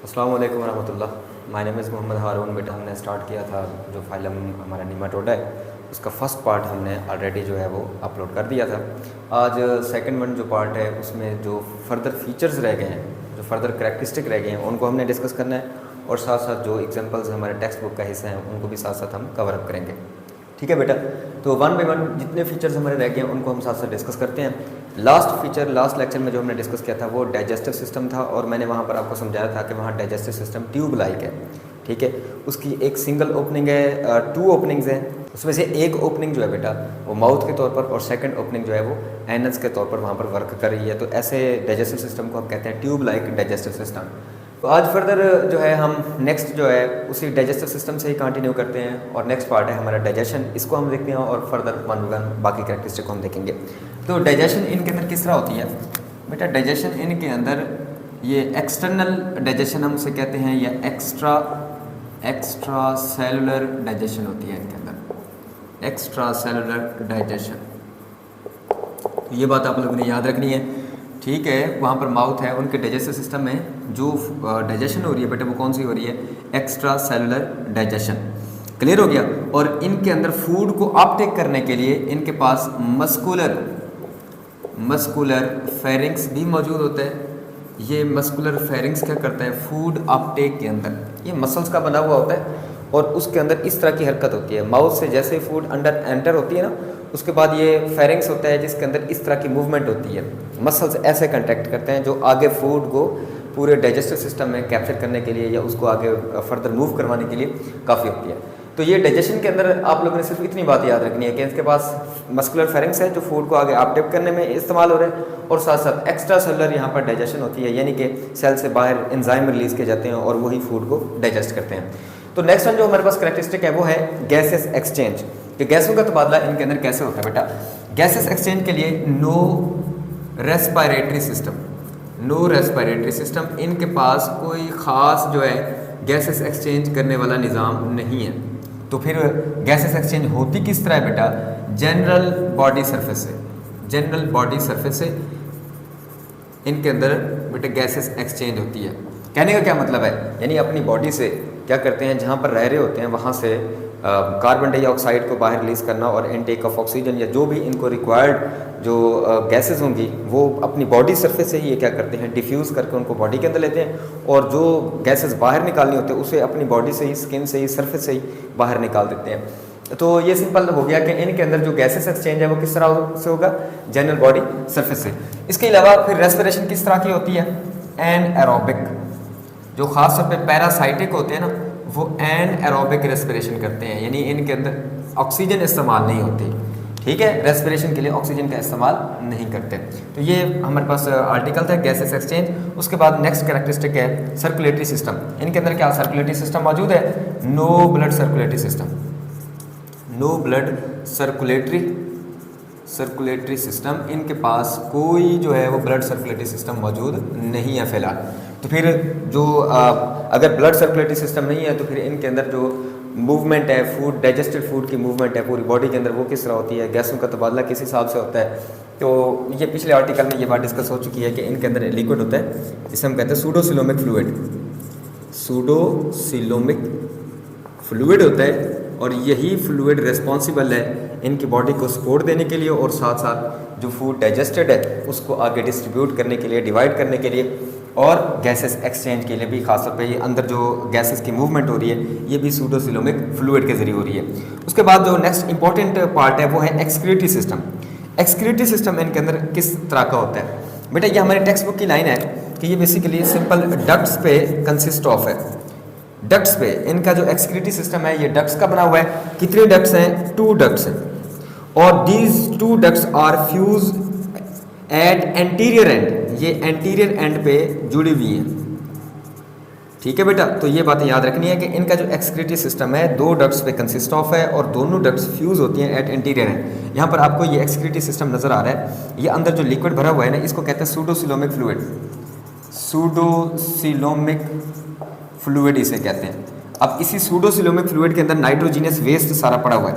अस्सलाम वालेकुम रहमतुल्लाह। माय नेम इज़ मोहम्मद हारून। बेटा हमने स्टार्ट किया था जो फाइलम हमारा निमाटोडा है उसका फ़र्स्ट पार्ट हमने ऑलरेडी जो है वो अपलोड कर दिया था। आज सेकंड वन जो पार्ट है उसमें जो फर्दर फीचर्स रह गए हैं, जो फर्दर करैक्टरिस्टिक रह गए हैं उनको हमने डिस्कस करना है और साथ साथ जो एग्जांपल्स हमारे टेक्स्ट बुक का हिस्सा हैं उनको भी साथ साथ हम कवर अप करेंगे। ठीक है बेटा, तो वन बाई वन जितने फीचर्स हमारे रह गए हैं उनको हम साथ साथ डिस्कस करते हैं। लास्ट लेक्चर में जो हमने डिस्कस किया था वो डाइजेस्टिव सिस्टम था और मैंने वहाँ पर आपको समझाया था कि वहाँ डाइजेस्टिव सिस्टम ट्यूब लाइक है। ठीक है, उसकी एक सिंगल ओपनिंग है, टू ओपनिंग्स हैं। उसमें से एक ओपनिंग जो है बेटा वो माउथ के तौर पर और सेकंड ओपनिंग जो है वो एनस के तौर पर वहाँ पर वर्क कर रही है। तो ऐसे डाइजेस्टिव सिस्टम को हम कहते हैं ट्यूब लाइक डाइजेस्टिव सिस्टम। तो आज फर्दर जो है हम नेक्स्ट जो है उसी डाइजेस्टिव सिस्टम से ही कंटिन्यू करते हैं और नेक्स्ट पार्ट है हमारा डाइजेशन, इसको हम देखते हैं और फर्दर वन वन बाकी कैरेक्टरिस्टिक को हम देखेंगे। तो डाइजेशन इनके अंदर किस तरह होती है बेटा? डाइजेशन इनके अंदर ये एक्सटर्नल डाइजेशन हम उसे कहते हैं या एक्स्ट्रा सेलुलर डाइजेशन होती है इनके अंदर, एक्स्ट्रा सेलुलर डाइजेशन। तो ये बात आप लोगों ने याद रखनी है। ठीक है, वहाँ पर माउथ है, उनके डाइजेस्टिव सिस्टम में जो डाइजेशन हो रही है बेटा वो कौन सी हो रही है? Extra cellular digestion. क्लियर हो गया? और इनके अंदर फूड को अपटेक करने के लिए इनके पास मस्कुलर फेरिंक्स भी मौजूद होता है। ये मस्कुलर फेरिंक्स क्या करता है? फूड अपटेक के अंदर ये मसल्स का बना हुआ होता है और उसके अंदर इस तरह की हरकत होती है। माउथ से जैसे फूड अंदर एंटर होती है ना, उसके बाद ये फेरिंक्स होता है जिसके अंदर इस तरह की मूवमेंट होती है। मसल्स ऐसे कंटेक्ट करते हैं जो आगे फूड को पूरे डाइजेस्टिव सिस्टम में कैप्चर करने के लिए या उसको आगे फर्दर मूव करवाने के लिए काफ़ी होती है। तो ये डाइजेशन के अंदर आप लोगों ने सिर्फ इतनी बात याद रखनी है कि इसके पास मस्कुलर फेरिंक्स है जो फूड को आगे अपटेक करने में इस्तेमाल हो रहे हैं और साथ साथ एक्स्ट्रा सेलुलर यहाँ पर डाइजेशन होती है, यानी कि सेल से बाहर एंजाइम रिलीज किए जाते हैं और वही फूड को डाइजेस्ट करते हैं। तो नेक्स्ट वन जो हमारे पास करैक्टरिस्टिक है वो है गैसेस एक्सचेंज। कि गैसों का तबादला इनके अंदर कैसे होता है बेटा? गैसेस एक्सचेंज के लिए नो रेस्पिरेटरी सिस्टम, इनके पास कोई ख़ास जो है गैसेस एक्सचेंज करने वाला निज़ाम नहीं है। तो फिर गैसेस एक्सचेंज होती किस तरह है बेटा? जनरल बॉडी सरफेस से इनके अंदर बेटा गैसेस एक्सचेंज होती है। कहने का क्या मतलब है? यानी अपनी बॉडी से क्या करते हैं, जहाँ पर रह रहे होते हैं वहाँ से कार्बन डाइऑक्साइड को बाहर रिलीज़ करना और इनटेक ऑफ ऑक्सीजन या जो भी इनको रिक्वायर्ड जो गैसेस होंगी वो अपनी बॉडी सरफेस से ही ये क्या करते हैं, डिफ्यूज़ करके उनको बॉडी के अंदर लेते हैं और जो गैसेस बाहर निकालनी होते हैं उसे अपनी बॉडी से ही, स्किन से ही, सरफेस से ही बाहर निकाल देते हैं। तो ये सिंपल हो गया कि इनके अंदर जो गैसेस एक्सचेंज है वो किस तरह से होगा? जनरल बॉडी सरफेस से। इसके अलावा फिर रेस्पिरेशन किस तरह की होती है? एनएरोबिक। जो ख़ास तौर पे पैरासाइटिक होते हैं ना वो एनएरोबिक रेस्पिरेशन करते हैं, यानी इनके अंदर ऑक्सीजन इस्तेमाल नहीं होती। ठीक है, रेस्पिरेशन के लिए ऑक्सीजन का इस्तेमाल नहीं करते। तो ये हमारे पास आर्टिकल था गैसेस एक्सचेंज। उसके बाद नेक्स्ट कैरेक्टरिस्टिक है सर्कुलेटरी सिस्टम। इनके अंदर क्या सर्कुलेटरी सिस्टम मौजूद है? नो ब्लड सर्कुलेटरी सिस्टम, इनके पास कोई जो है वो ब्लड सर्कुलेटरी सिस्टम मौजूद नहीं है फिलहाल। तो फिर जो अगर ब्लड सर्कुलेटरी सिस्टम नहीं है तो फिर इनके अंदर जो मूवमेंट है, फूड डाइजेस्टेड फूड की मूवमेंट है पूरी बॉडी के अंदर वो किस तरह होती है? गैसों का तबादला किस हिसाब से होता है? तो ये पिछले आर्टिकल में ये बात डिस्कस हो चुकी है कि इनके अंदर लिक्विड होता है जिसे हम कहते हैं सूडोसिलोमिक फ्लूइड होता है और यही फ्लूइड रिस्पॉन्सिबल है इनकी बॉडी को सपोर्ट देने के लिए और साथ साथ जो फूड डाइजेस्टेड है उसको आगे डिस्ट्रीब्यूट करने के लिए, डिवाइड करने के लिए और गैसेस एक्सचेंज के लिए भी। खासतौर पे ये अंदर जो गैसेस की मूवमेंट हो रही है ये भी सूडोसिलोमिक फ्लूइड के जरिए हो रही है। उसके बाद जो नेक्स्ट इंपॉर्टेंट पार्ट है वो है एक्सक्रीटरी सिस्टम। एक्सक्रीटरी सिस्टम इनके अंदर किस तरह का होता है बेटा? ये हमारी टेक्स्ट बुक की लाइन है कि ये बेसिकली सिंपल डक्ट्स पे कंसिस्ट ऑफ है। डक्ट्स पे इनका जो एक्सक्रीटरी सिस्टम है ये डक्ट्स का बना हुआ है। कितने डक्ट्स हैं? 2 डक्ट्स हैं और these 2 ducts are fuse at anterior end, ये एंटीरियर एंड पे जुड़ी हुई हैं। ठीक है बेटा, तो ये बातें याद रखनी है कि इनका जो एक्सक्रीटरी सिस्टम है 2 डक्ट्स पे कंसिस्ट ऑफ है और दोनों डक्ट्स फ्यूज होती हैं एट एंटीरियर एंड। यहाँ पर आपको ये एक्सक्रीटरी सिस्टम नजर आ रहा है। ये अंदर जो लिक्विड भरा हुआ है ना इसको कहते हैं सूडोसिलोमिक फ्लूइड इसे कहते हैं। अब इसी सूडोसिलोमिक फ्लूइड के अंदर नाइट्रोजीनियस वेस्ट सारा पड़ा हुआ है,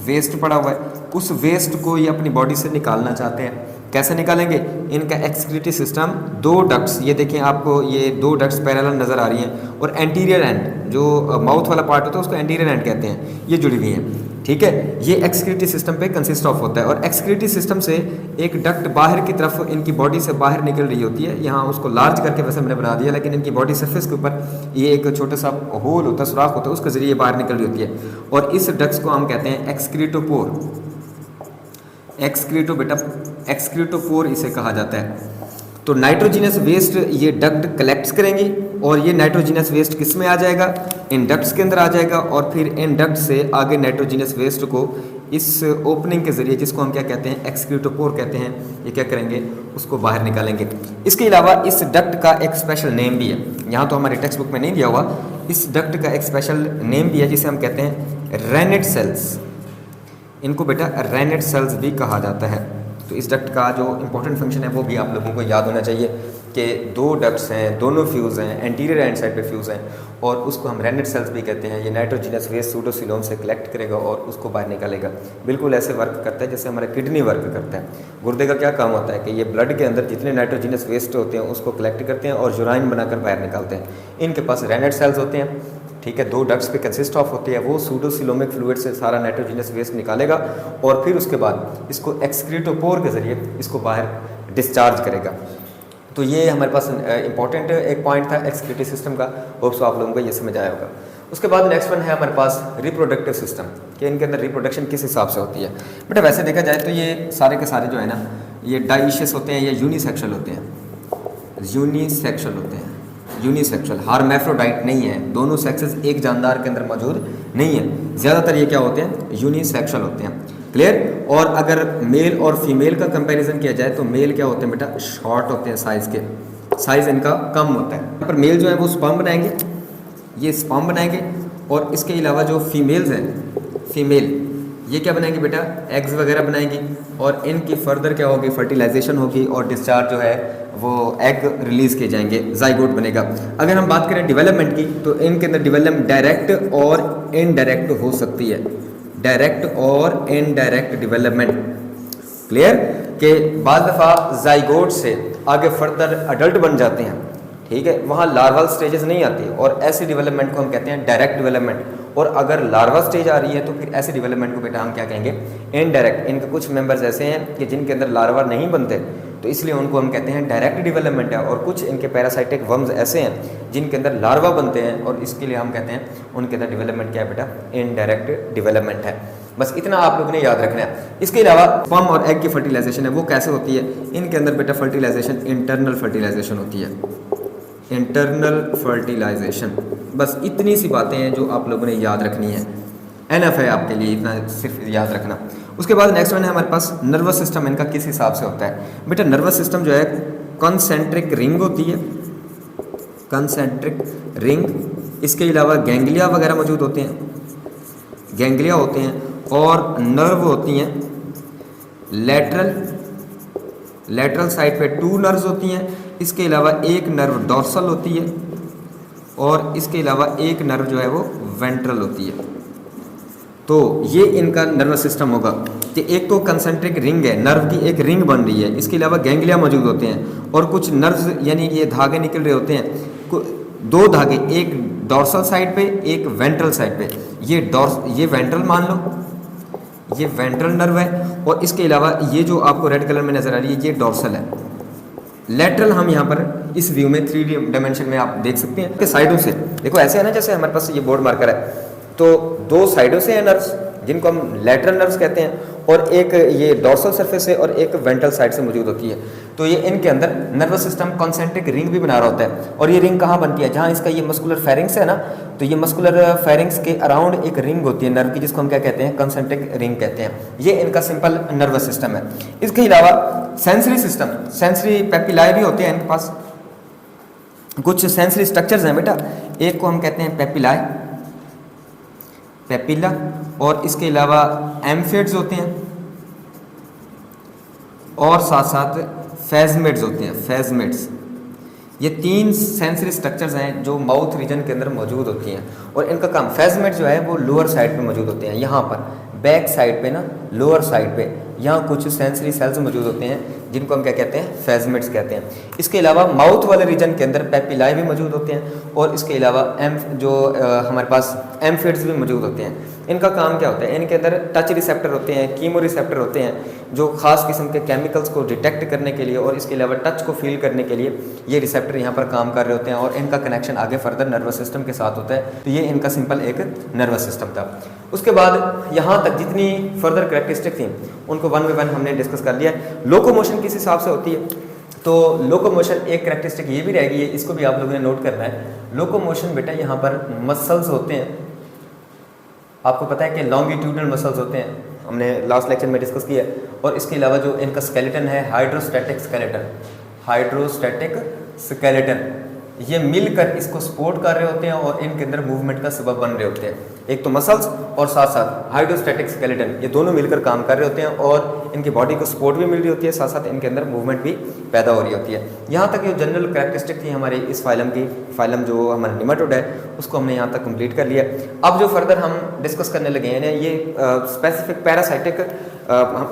वेस्ट पड़ा हुआ है। उस वेस्ट को ये अपनी बॉडी से निकालना चाहते हैं कैसे निकालेंगे? इनका एक्सक्रीटरी सिस्टम, दो डक्ट्स, ये देखें आपको ये दो डक्ट्स पैरेलल नज़र आ रही हैं और एंटीरियर एंड जो माउथ वाला पार्ट होता है उसको एंटीरियर एंड कहते हैं, ये जुड़ी हुई हैं। ठीक है, ये एक्सक्रीटरी सिस्टम पे कंसिस्ट ऑफ होता है और एक्सक्रीटरी सिस्टम से एक डक्ट बाहर की तरफ इनकी बॉडी से बाहर निकल रही होती है। यहाँ उसको लार्ज करके वैसे मैंने बना दिया, लेकिन इनकी बॉडी सरफेस के ऊपर ये एक छोटा सा होल होता है, सुराख होता है, उसके जरिए बाहर निकल रही होती है और इस डक्ट्स को हम कहते हैं एक्सक्रीटोपोर। एक्सक्रीटोपोर इसे कहा जाता है। तो नाइट्रोजिनस वेस्ट ये डक्ट कलेक्ट करेंगी और ये नाइट्रोजिनस वेस्ट किस में आ जाएगा? इन डक्ट्स के अंदर आ जाएगा और फिर इन डक्ट से आगे नाइट्रोजिनस वेस्ट को इस ओपनिंग के जरिए, जिसको हम क्या कहते हैं, एक्सक्रीटोपोर कहते हैं, ये क्या करेंगे, उसको बाहर निकालेंगे। इसके अलावा इस डक्ट का एक स्पेशल नेम भी है, यहाँ तो हमारी टेक्स्ट बुक में नहीं दिया हुआ, इस डक्ट का एक स्पेशल नेम भी है जिसे हम कहते हैं रेनेट सेल्स। इनको बेटा रेनेट सेल्स भी कहा जाता है। तो इस डक्ट का जो इंपॉर्टेंट फंक्शन है वो भी आप लोगों को याद होना चाहिए कि दो डक्ट्स हैं, दोनों फ्यूज़ हैं, एंटीरियर एंड साइड पे फ्यूज़ हैं और उसको हम रेनेट सेल्स भी कहते हैं। ये नाइट्रोजिनस वेस्ट सूडोसिलोम से कलेक्ट करेगा और उसको बाहर निकालेगा। बिल्कुल ऐसे वर्क करता है जैसे हमारा किडनी वर्क करता है। गुर्दे का क्या काम होता है कि ये ब्लड के अंदर जितने नाइट्रोजिनस वेस्ट होते हैं उसको कलेक्ट करते हैं और यूराइन बनाकर बाहर निकालते हैं। इनके पास रेनेट सेल्स होते हैं, ठीक है, दो डक्ट्स पे कंसिस्ट ऑफ होती है। वो सूडोसिलोमिक फ्लूइड से सारा नाइट्रोजिनस वेस्ट निकालेगा और फिर उसके बाद इसको एक्सक्रीटोपोर के ज़रिए इसको बाहर डिस्चार्ज करेगा। तो ये हमारे पास इंपॉर्टेंट एक पॉइंट था एक्सक्रीटरी सिस्टम का। होप्स आप लोगों को ये समझ आया होगा। उसके बाद नेक्स्ट वन है हमारे पास रिप्रोडक्टिव सिस्टम, कि इनके अंदर रिप्रोडक्शन किस हिसाब से होती है। बेटा वैसे देखा जाए तो ये सारे के सारे जो है ना, ये डाइशियस होते हैं या यूनिसेक्सुअल होते हैं। यूनिसेक्सुअल होते हैं, यूनिसेक्सुअल, हार्मेफ्रोडाइट नहीं है, दोनों सेक्सेस एक जानदार के अंदर मौजूद नहीं है। ज़्यादातर ये क्या होते हैं, यूनिसेक्सुअल होते हैं। क्लियर? और अगर मेल और फीमेल का कंपैरिजन किया जाए तो मेल क्या होते हैं बेटा, शॉर्ट होते हैं साइज़ के, साइज़ इनका कम होता है। पर मेल जो है वो स्पर्म बनाएंगे, ये स्पर्म बनाएंगे और इसके अलावा जो फीमेल्स हैं, फीमेल ये क्या बनाएंगी बेटा, एग्स वगैरह बनाएंगी और इनकी फर्दर क्या होगी, फर्टिलाइजेशन होगी और डिस्चार्ज जो है वो एग रिलीज़ किए जाएंगे, जाइगोट बनेगा। अगर हम बात करें डेवलपमेंट की तो इनके अंदर डेवलपमेंट डायरेक्ट और इनडायरेक्ट हो सकती है, डायरेक्ट और इनडायरेक्ट डेवलपमेंट। क्लियर? कि बाद दफ़ा जाइगोट से आगे फर्दर अडल्ट बन जाते हैं, ठीक है, वहाँ लार्वल स्टेजेस नहीं आती और ऐसी डेवलपमेंट को हम कहते हैं डायरेक्ट डेवलपमेंट। और अगर लार्वा स्टेज आ रही है तो फिर ऐसे डेवलपमेंट को बेटा हम क्या कहेंगे, इनडायरेक्ट। इनके कुछ मेंबर्स ऐसे हैं कि जिनके अंदर लार्वा नहीं बनते तो इसलिए उनको हम कहते हैं डायरेक्ट डेवलपमेंट है, और कुछ इनके पैरासाइटिक वर्म्स ऐसे हैं जिनके अंदर लार्वा बनते हैं और इसके लिए हम कहते हैं उनके अंदर डेवलपमेंट क्या है बेटा, इनडायरेक्ट डेवलपमेंट है। बस इतना आप लोगों ने याद रखना है। इसके अलावा स्पर्म और एग की फर्टिलाइजेशन है वो कैसे होती है, इनके अंदर बेटा फर्टिलाइजेशन इंटरनल फर्टिलाइजेशन होती है, इंटरनल फर्टिलाइजेशन। बस इतनी सी बातें हैं जो आप लोगों ने याद रखनी है, एनफ है आपके लिए, इतना सिर्फ याद रखना। उसके बाद नेक्स्ट वन है हमारे पास नर्वस सिस्टम, इनका किस हिसाब से होता है बेटा। नर्वस सिस्टम जो है कंसेंट्रिक रिंग होती है, कंसेंट्रिक रिंग। इसके अलावा गैंग्लिया वगैरह मौजूद होते हैं, गैंग्लिया होते हैं और नर्व होती हैं लेटरल, लेटरल साइड पे 2 नर्व्स होती हैं। इसके अलावा एक नर्व डॉर्सल होती है और इसके अलावा एक नर्व जो है वो वेंट्रल होती है। तो ये इनका नर्वस सिस्टम होगा कि एक तो कंसेंट्रिक रिंग है, नर्व की एक रिंग बन रही है, इसके अलावा गैंग्लिया मौजूद होते हैं और कुछ नर्व्स यानी ये धागे निकल रहे होते हैं, 2 धागे, एक डॉर्सल साइड पे एक वेंट्रल साइड पे। ये वेंट्रल मान लो, ये वेंट्रल नर्व है और इसके अलावा ये जो आपको रेड कलर में नज़र आ रही है ये डॉर्सल है। लेटरल हम यहाँ पर इस व्यू में 3D डायमेंशन में आप देख सकते हैं कि साइडों से देखो ऐसे है ना, जैसे हमारे पास ये बोर्ड मार्कर है तो 2 साइडों से है नर्व्स जिनको हम लेटरल नर्व्स कहते हैं और एक ये डॉर्सल सरफेस से और एक वेंट्रल साइड से मौजूद होती है। तो ये इनके अंदर नर्वस सिस्टम कॉन्सेंट्रिक रिंग भी बना रहा होता है और ये रिंग कहाँ बनती है, जहाँ इसका ये मस्कुलर फेरिंग्स है ना, तो ये मस्कुलर फेरिंग्स के अराउंड एक रिंग होती है नर्व की, जिसको हम क्या कहते हैं, कॉन्सेंट्रिक रिंग कहते हैं। ये इनका सिंपल नर्वस सिस्टम है। इसके अलावा सेंसरी सिस्टम, सेंसरी पेपिलाई भी होते हैं इनके पास, कुछ सेंसरी स्ट्रक्चर्स हैं बेटा। एक को हम कहते हैं पेपिलाई, पेपिला, और इसके अलावा एम्फिड्स होते हैं और साथ साथ फेजमेट्स होते हैं, फेजमेट्स। ये 3 सेंसरी स्ट्रक्चर्स हैं जो माउथ रीजन के अंदर मौजूद होती हैं और इनका काम, फेजमेट जो है वो लोअर साइड पे मौजूद होते हैं, यहाँ पर बैक साइड पे ना, लोअर साइड पे यहाँ कुछ सेंसरी सेल्स मौजूद होते हैं जिनको हम क्या कहते हैं, फेजमिड्स कहते हैं। इसके अलावा माउथ वाले रीजन के अंदर पेपिलाई भी मौजूद होते हैं और इसके अलावा हमारे पास एम्फिड्स भी मौजूद होते हैं। इनका काम क्या होता है, इनके अंदर टच रिसेप्टर होते हैं, कीमो रिसेप्टर होते हैं, जो खास किस्म के केमिकल्स को डिटेक्ट करने के लिए और इसके अलावा टच को फील करने के लिए ये रिसेप्टर यहाँ पर काम कर रहे होते हैं और इनका कनेक्शन आगे फर्दर नर्वस सिस्टम के साथ होता है। तो ये इनका सिंपल एक नर्वस सिस्टम था। उसके बाद यहाँ तक जितनी फर्दर कैरेक्टरिस्टिक थी उनको वन बाय वन हमने डिस्कस कर लिया। लोकोमोशन किस हिसाब से होती है, तो लोकोमोशन एक कैरेक्टरिस्टिक ये भी रहेगी, इसको भी आप लोगों ने नोट करना है। लोकोमोशन बेटा यहाँ पर मसल्स होते हैं, आपको पता है कि लॉन्गिट्यूडनल मसल्स होते हैं, हमने लास्ट लेक्चर में डिस्कस किया है। और इसके अलावा जो इनका स्केलेटन है हाइड्रोस्टैटिक स्केलेटन, हाइड्रोस्टैटिक स्केलेटन, ये मिलकर इसको सपोर्ट कर रहे होते हैं और इनके अंदर मूवमेंट का सबब बन रहे होते हैं। एक तो मसल्स और साथ साथ हाइड्रोस्टैटिक स्केलेटन, ये दोनों मिलकर काम कर रहे होते हैं और इनकी बॉडी को सपोर्ट भी मिल रही होती है, साथ साथ इनके अंदर मूवमेंट भी पैदा हो रही होती है। यहाँ तक जो जनरल कैरेक्टरिस्टिक थी हमारी इस फाइलम की, फाइलम जो हमारा निमेटोड है उसको हमने यहाँ तक कंप्लीट कर लिया। अब जो फर्दर हम डिस्कस करने लगे हैं ये स्पेसिफिक पैरासाइटिक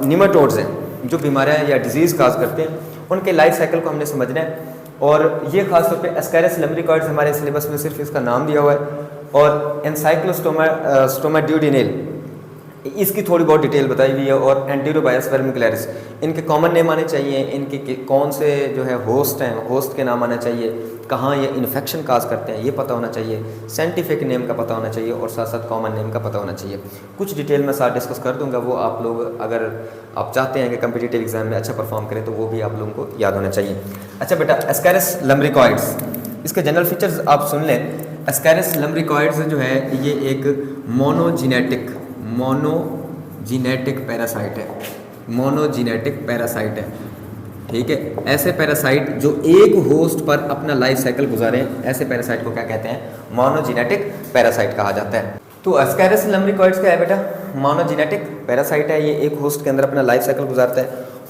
निमेटोड्स हैं जो बीमारियाँ या डिजीज़ काज करते हैं, उनके लाइफ साइकिल को हमने समझना है। और ये खासतौर पे एस्केरिस लम्ब्रिकॉइड्स हमारे सिलेबस में सिर्फ इसका नाम दिया हुआ है और एनसाइक्लोस्टोमा ड्यूडिनेल इसकी थोड़ी बहुत डिटेल बताई हुई है और एंटीरोबायस वर्मिकुलरिस इनके कॉमन नेम आने चाहिए, इनके कौन से जो है होस्ट हैं, होस्ट के नाम आना चाहिए, कहाँ ये इन्फेक्शन काज करते हैं ये पता होना चाहिए, साइंटिफिक नेम का पता होना चाहिए और साथ साथ कॉमन नेम का पता होना चाहिए। कुछ डिटेल में साथ डिस्कस कर दूंगा, वो आप लोग अगर आप चाहते हैं कि कम्पिटिटिव एग्जाम में अच्छा परफॉर्म करें तो वो भी आप लोगों को याद होना चाहिए। अच्छा बेटा, एस्केरिस लम्ब्रिकॉइड्स, इसके जनरल फीचर्स आप सुन लें। एस्केरिस लम्ब्रिकॉइड्स जो है ये एक मोनोजीनेटिक पैरासाइट है, मोनोजीनेटिक पैरासाइट है, ठीक है। ऐसे पैरासाइट जो एक होस्ट पर अपना लाइफ साइकिल गुजारें, ऐसे पैरासाइट को क्या कहते हैं, मोनोजीनेटिक पैरासाइट कहा जाता है। तो एस्केरिस लम्ब्रिकॉइड्स क्या है बेटा, मोनोजीनेटिक पैरासाइट है, ये एक होस्ट के अंदर अपना लाइफ साइकिल गुजारता है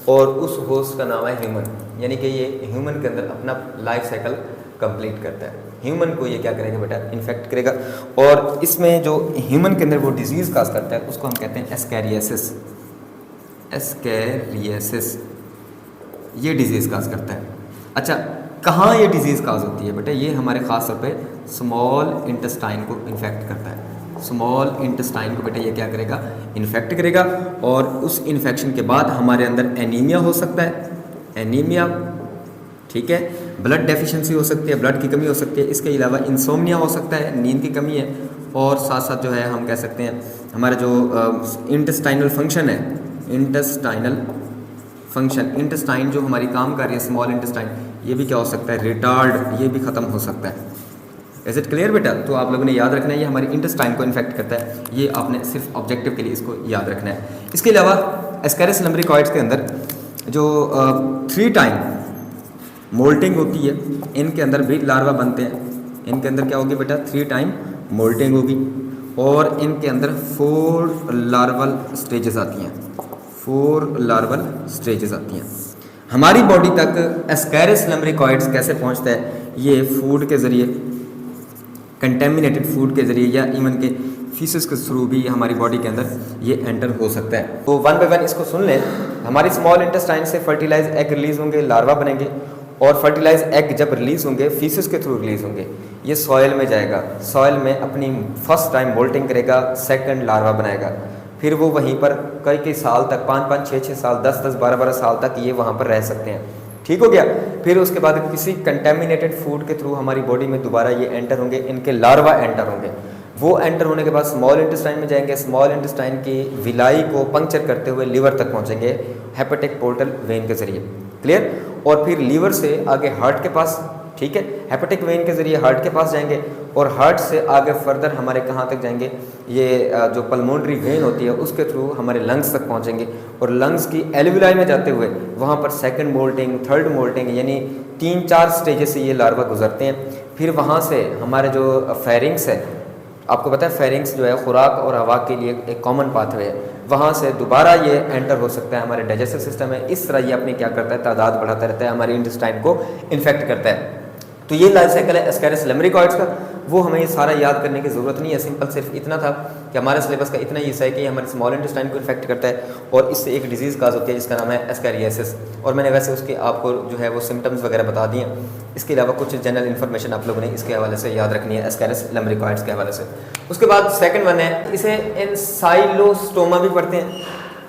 और उस होस्ट का नाम है ह्यूमन, यानी कि ये ह्यूमन के अंदर अपना लाइफ साइकिल कंप्लीट करता है। ह्यूमन को ये क्या करेगा बेटा, इन्फेक्ट करेगा और इसमें जो ह्यूमन के अंदर वो डिजीज़ काज करता है उसको हम कहते हैं एस्कैरियासिस, एस्कैरियासिस ये डिजीज़ काज करता है। अच्छा, कहाँ ये डिजीज़ काज होती है बेटा, ये हमारे ख़ास तौर पे स्मॉल इंटेस्टाइन को इन्फेक्ट करता है। स्मॉल इंटेस्टाइन को बेटा ये क्या करेगा, इन्फेक्ट करेगा और उस इन्फेक्शन के बाद हमारे अंदर एनीमिया हो सकता है, एनीमिया, ठीक है, ब्लड डेफिशिएंसी हो सकती है, ब्लड की कमी हो सकती है, इसके अलावा इंसोम्निया हो सकता है, नींद की कमी है और साथ साथ जो है हम कह सकते हैं हमारा जो इंटेस्टाइनल फंक्शन है, इंटेस्टाइनल फंक्शन, इंटेस्टाइन जो हमारी काम कर रही है स्मॉल इंटेस्टाइन, ये भी क्या हो सकता है, रिटार्ड, ये भी ख़त्म हो सकता है। इज इट क्लियर बेटा? तो आप लोगों ने याद रखना है ये हमारी इंटेस्टाइन को इन्फेक्ट करता है, ये आपने सिर्फ ऑब्जेक्टिव के लिए इसको याद रखना है। इसके अलावा एस्केरिस लम्ब्रिकॉइड्स के अंदर जो 3 टाइम मोल्टिंग होती है, इनके अंदर भी लार्वा बनते हैं। इनके अंदर क्या होगी बेटा, 3 टाइम मोल्टिंग होगी और इनके अंदर 4 लार्वल स्टेजेस आती हैं, 4 लार्वल स्टेजेस आती हैं। हमारी बॉडी तक एस्केरिस लम्ब्रिकॉइड्स कैसे पहुंचता है, ये फूड के ज़रिए, कंटेमिनेटेड फूड के ज़रिए या इवन के फीसेस के थ्रू भी हमारी बॉडी के अंदर ये एंटर हो सकता है। तो वन बाय वन इसको सुन लें। हमारी स्मॉल इंटेस्टाइन से फर्टिलाइज एग रिलीज होंगे, लार्वा बनेंगे और फर्टिलाइज एग जब रिलीज होंगे फीसेस के थ्रू रिलीज होंगे, ये सॉइल में जाएगा, सॉइल में अपनी फर्स्ट टाइम मोल्टिंग करेगा, सेकंड लार्वा बनाएगा, फिर वो वहीं पर कई साल तक, 5-5, 6-6 साल, 10-10, 12-12 साल तक ये वहाँ पर रह सकते हैं, ठीक हो गया। फिर उसके बाद किसी कंटेमिनेटेड फूड के थ्रू हमारी बॉडी में दोबारा ये एंटर होंगे, इनके लार्वा एंटर होंगे, वो एंटर होने के बाद स्मॉल इंटेस्टाइन में जाएंगे, स्मॉल इंटेस्टाइन की विलाई को पंक्चर करते हुए लीवर तक पहुँचेंगे हेपेटिक पोर्टल वेन के ज़रिए, क्लियर, और फिर लीवर से आगे हार्ट के पास, ठीक है, हेपेटिक वेन के ज़रिए हार्ट के पास जाएंगे और हार्ट से आगे फर्दर हमारे कहाँ तक जाएंगे, ये जो पल्मोनरी वेन होती है उसके थ्रू हमारे लंग्स तक पहुँचेंगे और लंग्स की एल्विलाई में जाते हुए वहाँ पर सेकंड मोल्टिंग, थर्ड मोल्टिंग, यानी 3-4 स्टेजेस से ये लार्वा गुजरते हैं। फिर वहाँ से हमारे जो फेरिंग्स है, आपको पता है फेरिंग्स जो है खुराक और हवा के लिए एक कॉमन पाथवे है, वहाँ से दोबारा ये एंटर हो सकता है हमारे डाइजेस्टिव सिस्टम में। इस तरह ये अपनी क्या करता है, तादाद बढ़ाता रहता है, हमारी इंटेस्टाइन को इन्फेक्ट करता है। तो ये लाइफ साइकिल है एस्केरिस लैम्ब्रिकॉइड्स का। वो हमें ये सारा याद करने की ज़रूरत नहीं है, सिंपल सिर्फ इतना था कि हमारे सिलेबस का इतना ही हिस्सा है कि हमारे स्मॉल इंटेस्टाइन को इन्फेक्ट करता है और इससे एक डिजीज़ काज होती है जिसका नाम है एस्कैरियासिस। और मैंने वैसे उसके आपको जो है वो सिम्टम्स वगैरह बता दिए। इसके अलावा कुछ जनरल इन्फॉर्मेशन आप लोगों ने इसके हवाले से याद रखनी है एस्केरिस लैम्ब्रिकॉइड्स के हवाले से। उसके बाद सेकेंड वन है, इसे एनसाइलोस्टोमा भी पढ़ते हैं,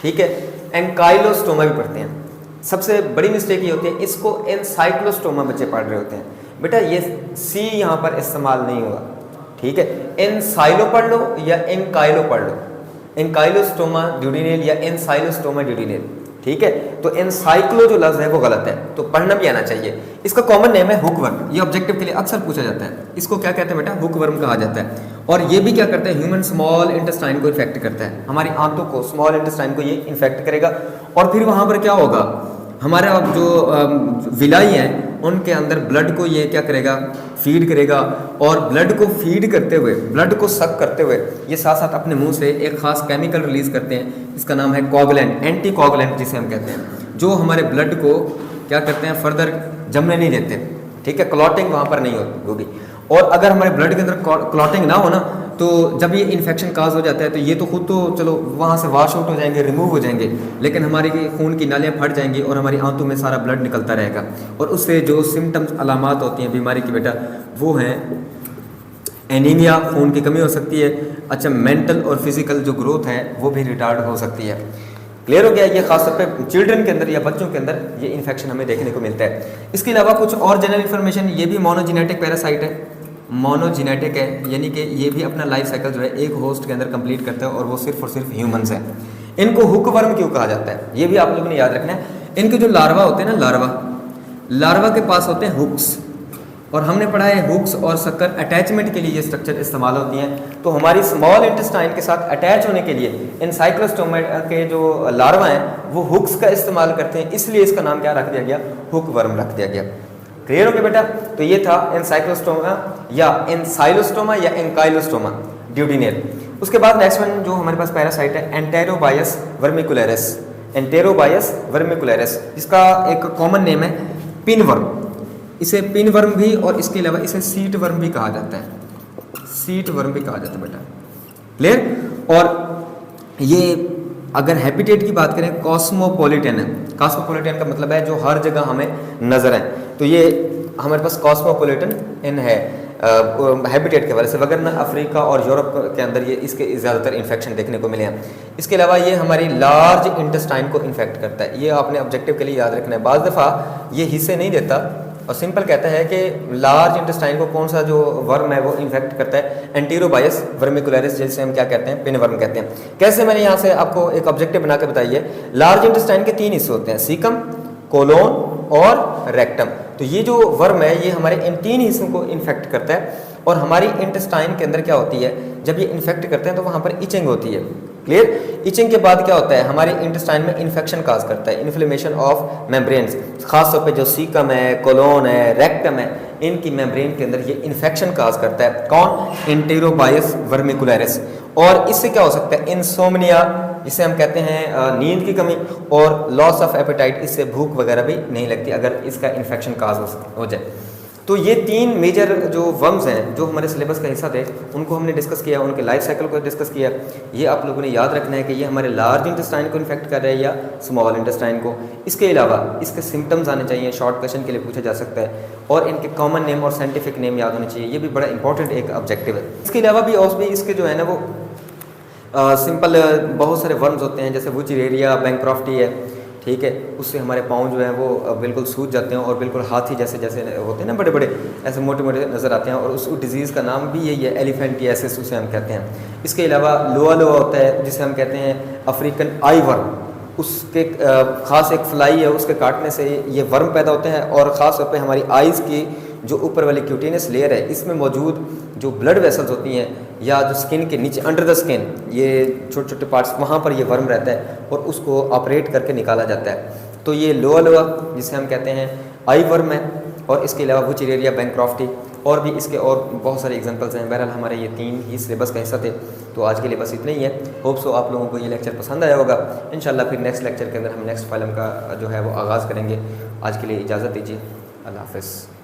ठीक है, एंकाइलोस्टोमा भी पढ़ते हैं। सबसे बड़ी मिस्टेक ये होती है इसको एनसाइक्लोस्टोमा बच्चे पढ़ रहे होते हैं। बेटा ये सी यहाँ पर इस्तेमाल नहीं होगा, ठीक है, एनसाइलो पढ़ लो या एंकाइलो पढ़ लो, एंकाइलोस्टोमा ड्यूडिनेल या एनसाइलोस्टोमा ड्यूडिनेल, ठीक है। तो एनसाइक्लो जो लफ्ज़ है वो गलत है, तो पढ़ना भी आना चाहिए। इसका कॉमन नेम है हुकवर्म, ये ऑब्जेक्टिव के लिए अक्सर पूछा जाता है। इसको क्या कहते हैं बेटा? हुकवर्म कहा जाता है। और ये भी क्या करता है? ह्यूमन स्मॉल इंटेस्टाइन को इन्फेक्ट करता है, हमारी आंतों को, स्मॉल इंटेस्टाइन को ये इन्फेक्ट करेगा। और फिर वहाँ पर क्या होगा, हमारा जो विलाई हैं उनके अंदर ब्लड को ये क्या करेगा? फीड करेगा। और ब्लड को फीड करते हुए, ब्लड को सक करते हुए ये साथ साथ अपने मुंह से एक खास केमिकल रिलीज करते हैं, इसका नाम है कोगुलेंट, एंटी कोगुलेंट जिसे हम कहते हैं, जो हमारे ब्लड को क्या करते हैं? फर्दर जमने नहीं देते, ठीक है, क्लॉटिंग वहाँ पर नहीं होगी। और अगर हमारे ब्लड के अंदर क्लॉटिंग ना हो ना, तो जब ये इन्फेक्शन काज हो जाता है तो ये तो खुद तो चलो वहाँ से वॉश आउट हो जाएंगे, रिमूव हो जाएंगे, लेकिन हमारी खून की नालियाँ फट जाएंगी और हमारी आंतों में सारा ब्लड निकलता रहेगा। और उससे जो सिम्टम्स, अलामात होती हैं बीमारी की बेटा, वो हैं एनीमिया, खून की कमी हो सकती है। अच्छा, मेंटल और फिजिकल जो ग्रोथ है वो भी रिटार्ड हो सकती है। क्लियर हो गया? ये खासतौर पे चिल्ड्रन के अंदर या बच्चों के अंदर ये इन्फेक्शन हमें देखने को मिलता है। इसके अलावा कुछ और जनरल इन्फॉर्मेशन, ये भी मोनोजेनेटिक पैरासाइट है, मोनोजेनेटिक है, यानी कि ये भी अपना लाइफ साइकिल जो है एक होस्ट के अंदर कंप्लीट करता है और वो सिर्फ और सिर्फ ह्यूमंस है। इनको हुकवर्म क्यों कहा जाता है ये भी आप लोगों ने याद रखना है। इनके जो लार्वा होते हैं ना, लार्वा के पास होते हैं हुक्स, और हमने पढ़ा है हुक्स और शक्कर अटैचमेंट के लिए ये स्ट्रक्चर इस्तेमाल होती हैं। तो हमारी स्मॉल इंटेस्टाइन के साथ अटैच होने के लिए एनसाइक्लोस्टोमा के जो लार्वा हैं वो हुक्स का इस्तेमाल करते हैं, इसलिए इसका नाम क्या रख दिया गया? हुकवर्म रख दिया गया। क्लियर हो गया बेटा? तो ये था एनसाइक्लोस्टोमा या एनसाइलोस्टोमा या एंकाइलोस्टोमा ड्यूडिनेल। उसके बाद नेक्स्ट वन जो हमारे पास पैरासाइट है एंटेरोबायस वर्मिकुलरिस, एंटेरोबायस वर्मिकुलरिस, इसका एक कॉमन नेम है पिनवर्म। इसे पिनवर्म भी और इसके अलावा इसे सीट वर्म भी कहा जाता है, सीट वर्म भी कहा जाता है बेटा। क्लियर? और ये अगर हैबिटेट की बात करें कॉस्मोपॉलिटन है। कॉस्मोपॉलिटन का मतलब है जो हर जगह हमें नजर है, तो ये हमारे पास कॉस्मोपॉलिटन इन है हैबिटेट के वजह से, वगरना अफ्रीका और यूरोप के अंदर ये इसके ज़्यादातर इन्फेक्शन देखने को मिले हैं। इसके अलावा ये हमारी लार्ज इंटेस्टाइन को इन्फेक्ट करता है, ये आपने ऑब्जेक्टिव के लिए याद रखना है। बाज़ दफ़ा ये हिस्से नहीं देता और सिंपल कहता है कि लार्ज इंटेस्टाइन को कौन सा जो वर्म है वो इन्फेक्ट करता है, एंटेरोबायस वर्मिकुलरिस, जिसे हम क्या कहते हैं? पिनवर्म कहते हैं। कैसे? मैंने यहाँ से आपको एक ऑब्जेक्टिव बना के बताइए। लार्ज इंटेस्टाइन के 3 हिस्से होते हैं, सीकम, कोलोन और रेक्टम। तो ये जो वर्म है ये हमारे इन 3 हिस्सों को इन्फेक्ट करता है। और हमारी इंटेस्टाइन के अंदर क्या होती है, जब ये इन्फेक्ट करते हैं तो वहाँ पर इचिंग होती है। क्लियर? इचिंग के बाद क्या होता है, हमारे इंटेस्टाइन में इन्फेक्शन काज करता है, इन्फ्लेमेशन ऑफ मेम्ब्रेन्स। खासतौर पे जो सीकम है, कोलोन है, रेक्टम है, इनकी मेम्ब्रेन के अंदर ये इन्फेक्शन काज करता है। कौन? एंटेरोबायस वर्मिकुलरिस। और इससे क्या हो सकता है? इंसोम्निया, जिसे हम कहते हैं नींद की कमी, और लॉस ऑफ एपेटाइट, इससे भूख वगैरह भी नहीं लगती अगर इसका इन्फेक्शन काज हो जाए। तो ये 3 मेजर जो वर्म्स हैं जो हमारे सिलेबस का हिस्सा थे उनको हमने डिस्कस किया, उनके लाइफ साइकिल को डिस्कस किया। ये आप लोगों ने याद रखना है कि ये हमारे लार्ज इंटेस्टाइन को इन्फेक्ट कर रहे हैं या स्मॉल इंटेस्टाइन को। इसके अलावा इसके सिम्टम्स आने चाहिए, शॉर्ट क्वेश्चन के लिए पूछा जा सकता है, और इनके कॉमन नेम और साइंटिफिक नेम याद होने चाहिए, ये भी बड़ा इंपॉर्टेंट एक ऑब्जेक्टिव है। इसके अलावा भी और भी इसके जो है ना वो सिंपल बहुत सारे वर्म्स होते हैं, जैसे वुचरेरिया बैंक्रॉफ्टी है, ठीक है, उससे हमारे पाँव जो है वो बिल्कुल सूज जाते हैं और बिल्कुल हाथी जैसे जैसे होते हैं ना, बड़े बड़े ऐसे मोटे मोटे नज़र आते हैं, और उस डिज़ीज़ का नाम भी यही है, एलिफेंटियासिस उसे हम कहते हैं। इसके अलावा लोआ होता है जिसे हम कहते हैं अफ्रीकन आई वर्म, उसके ख़ास एक फ्लाई है, उसके काटने से ये वर्म पैदा होते हैं। और ख़ास तौर पे हमारी आइज़ की जो ऊपर वाली क्यूटेनियस लेयर है इसमें मौजूद जो ब्लड वेसल्स होती हैं या जो स्किन के नीचे अंडर द स्किन ये छोटे छोटे पार्ट्स, वहाँ पर ये वर्म रहता है और उसको ऑपरेट करके निकाला जाता है। तो ये लोआ जिसे हम कहते हैं आई वर्म है। और इसके अलावा वुचरेरिया बैंक्रॉफ्टी और भी इसके और बहुत सारे एग्जांपल्स हैं। बहरहाल हमारे ये 3 ही सिलेबस का हिस्सा थे, तो आज के लिए बस इतना ही है। होप सो आप लोगों को ये लेक्चर पसंद आया होगा। इंशाल्लाह फिर नेक्स्ट लेक्चर के अंदर हम नेक्स्ट फाइलम का जो है वो आगाज़ करेंगे। आज के लिए इजाज़त दीजिए, अल्लाह हाफ़िज़।